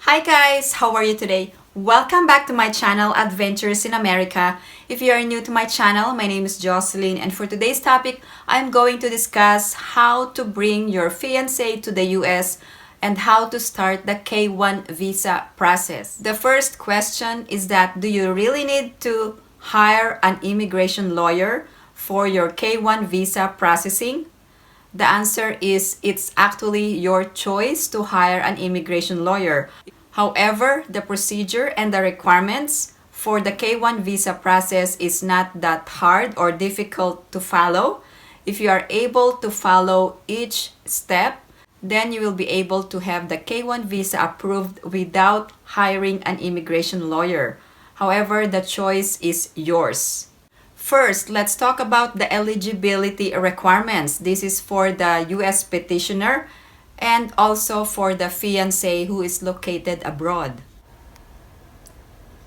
Hi guys, how are you today? Welcome back to my channel, Adventures in America. If you are new to my channel, my name is Jocelyn, and for today's topic, I'm going to discuss how to bring your fiancé to the US and how to start the K-1 visa process. The first question is that, do you really need to hire an immigration lawyer for your K-1 visa processing? The answer is it's actually your choice to hire an immigration lawyer. However, the procedure and the requirements for the K-1 visa process is not that hard or difficult to follow. If you are able to follow each step, then you will be able to have the K-1 visa approved without hiring an immigration lawyer. However, the choice is yours. First, let's talk about the eligibility requirements. This is for the US petitioner and also for the fiancé who is located abroad.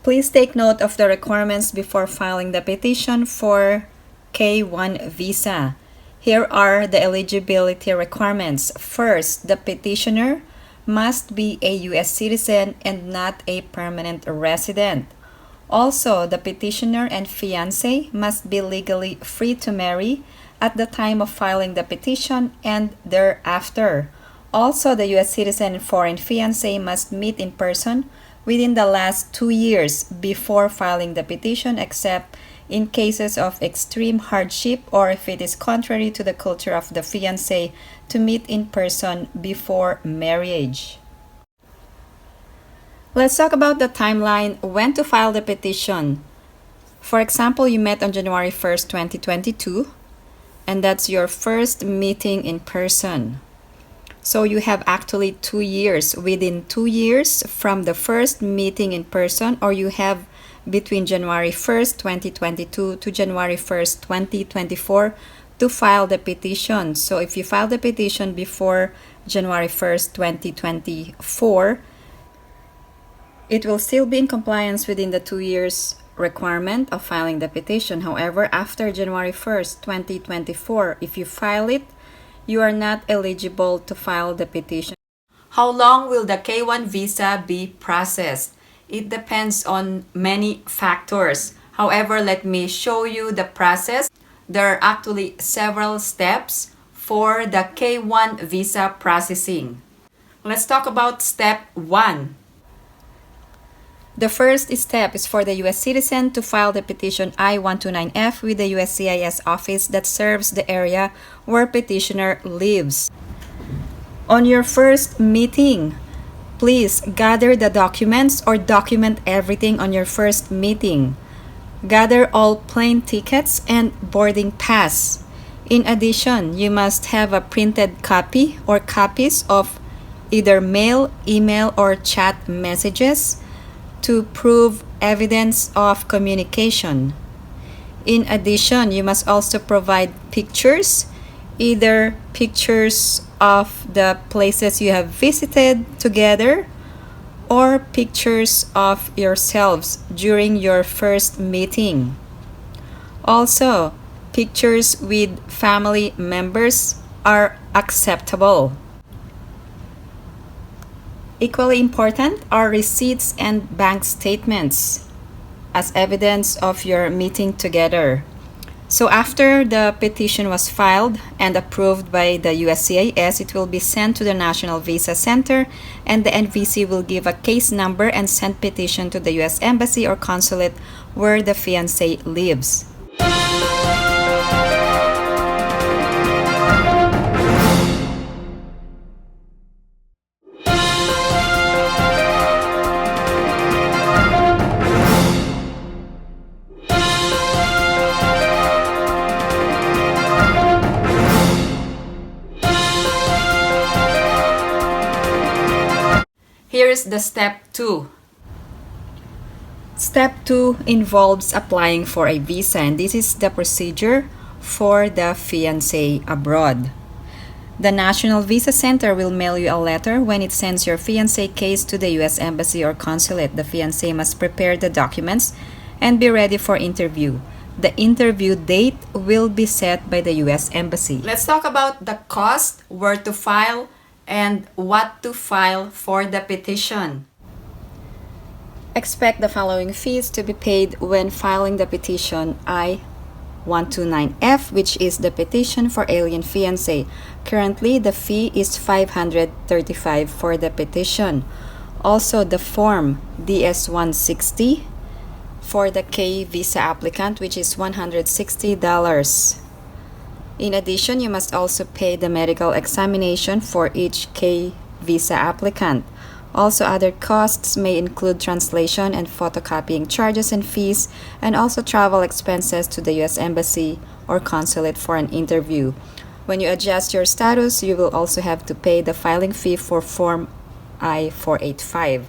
Please take note of the requirements before filing the petition for K-1 visa. Here are the eligibility requirements. First, the petitioner must be a US citizen and not a permanent resident. Also, the petitioner and fiancé must be legally free to marry at the time of filing the petition and thereafter. Also, the US citizen and foreign fiancé must meet in person within the last 2 years before filing the petition, except in cases of extreme hardship or if it is contrary to the culture of the fiancé to meet in person before marriage. Let's talk about the timeline when to file the petition. For example, you met on January 1st, 2022, and that's your first meeting in person. So you have actually 2 years. Within 2 years from the first meeting in person, or you have between January 1st, 2022 to January 1st, 2024 to file the petition. So if you file the petition before January 1st, 2024, it will still be in compliance within the 2 years requirement of filing the petition. However, after January 1st, 2024, if you file it, you are not eligible to file the petition. How long will the K-1 visa be processed? It depends on many factors. However, let me show you the process. There are actually several steps for the K-1 visa processing. Let's talk about step 1. The first step is for the US citizen to file the petition I-129F with the USCIS office that serves the area where petitioner lives. On your first meeting, please gather the documents or document everything on your first meeting. Gather all plane tickets and boarding pass. In addition, you must have a printed copy or copies of either mail, email, or chat messages to prove evidence of communication. In addition, you must also provide pictures, either pictures of the places you have visited together or pictures of yourselves during your first meeting. Also, pictures with family members are acceptable. Equally important are receipts and bank statements as evidence of your meeting together. So after the petition was filed and approved by the USCIS, it will be sent to the National Visa Center, and the NVC will give a case number and send petition to the US Embassy or consulate where the fiancé lives. Here's the step 2. Step 2 involves applying for a visa, and this is the procedure for the fiancé abroad. The National Visa Center will mail you a letter when it sends your fiancé case to the US Embassy or consulate. The fiancé must prepare the documents and be ready for interview. The interview date will be set by the US Embassy. Let's talk about the cost, where to file, and what to file for the petition. Expect the following fees to be paid when filing the petition I-129F, which is the petition for alien fiancé. Currently, the fee is $535 for the petition. Also, the form DS-160 for the K visa applicant, which is $160. In addition, you must also pay the medical examination for each K visa applicant. Also, other costs may include translation and photocopying charges and fees, and also travel expenses to the U.S. Embassy or consulate for an interview. When you adjust your status, you will also have to pay the filing fee for Form I-485.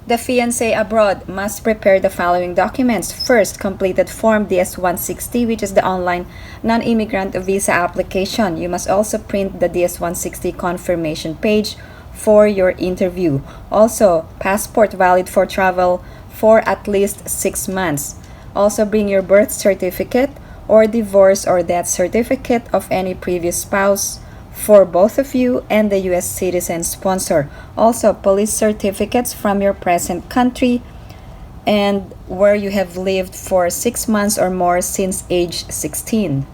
The fiancé abroad must prepare the following documents. First, completed Form DS-160, which is the online non-immigrant visa application. You must also print the DS-160 confirmation page for your interview. Also, passport valid for travel for at least 6 months. Also, bring your birth certificate or divorce or death certificate of any previous spouse for both of you and the U.S. citizen sponsor. Also, police certificates from your present country and where you have lived for 6 months or more since age 16.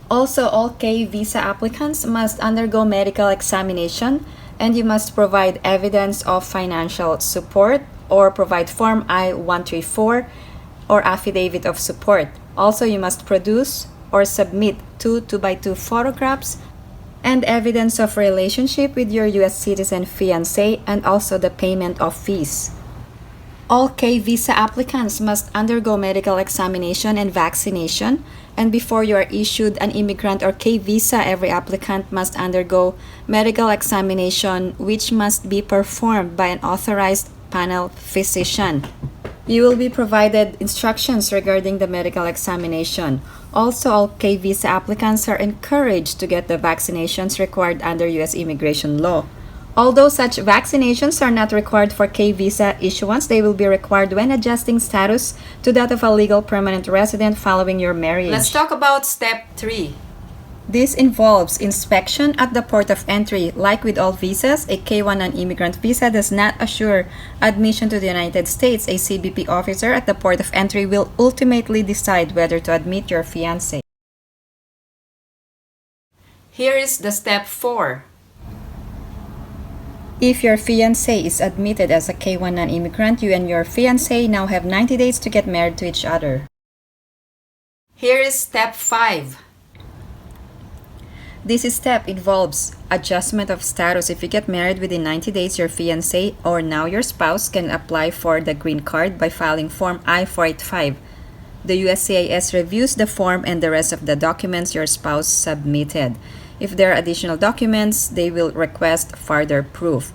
Also, all K visa applicants must undergo medical examination, and you must provide evidence of financial support or provide Form I-134 or affidavit of support. Also, you must produce or submit 2 2x2 photographs and evidence of relationship with your U.S. citizen fiancé, and also the payment of fees. All K visa applicants must undergo medical examination and vaccination, and before you are issued an immigrant or K visa, every applicant must undergo medical examination, which must be performed by an authorized panel physician. You will be provided instructions regarding the medical examination. Also, all K visa applicants are encouraged to get the vaccinations required under U.S. immigration law. Although such vaccinations are not required for K visa issuance, they will be required when adjusting status to that of a legal permanent resident following your marriage. Let's talk about Step 3. This involves inspection at the port of entry. Like with all visas, a K-1 non-immigrant visa does not assure admission to the United States. A CBP officer at the port of entry will ultimately decide whether to admit your fiancé. Here is the Step 4. If your fiancé is admitted as a K-1 non-immigrant, you and your fiancé now have 90 days to get married to each other. Here is Step 5. This step involves adjustment of status. If you get married within 90 days, your fiancé or now your spouse can apply for the green card by filing Form I-485. The USCIS reviews the form and the rest of the documents your spouse submitted. If there are additional documents, they will request further proof.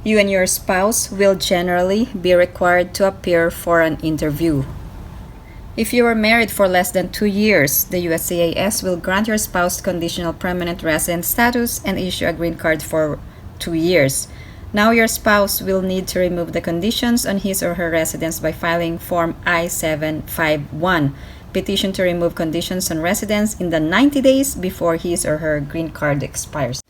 You and your spouse will generally be required to appear for an interview. If you are married for less than 2 years, the USCIS will grant your spouse conditional permanent resident status and issue a green card for 2 years. Now your spouse will need to remove the conditions on his or her residence by filing Form I-751, petition to remove conditions on residence in the 90 days before his or her green card expires.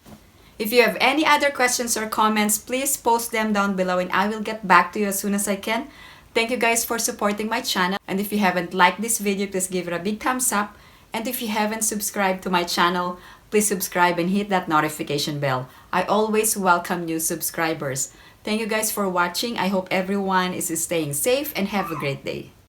If you have any other questions or comments, please post them down below and I will get back to you as soon as I can. Thank you guys for supporting my channel, and if you haven't liked this video, please give it a big thumbs up, and if you haven't subscribed to my channel, please subscribe and hit that notification bell. I always welcome new subscribers. Thank you guys for watching. I hope everyone is staying safe and have a great day.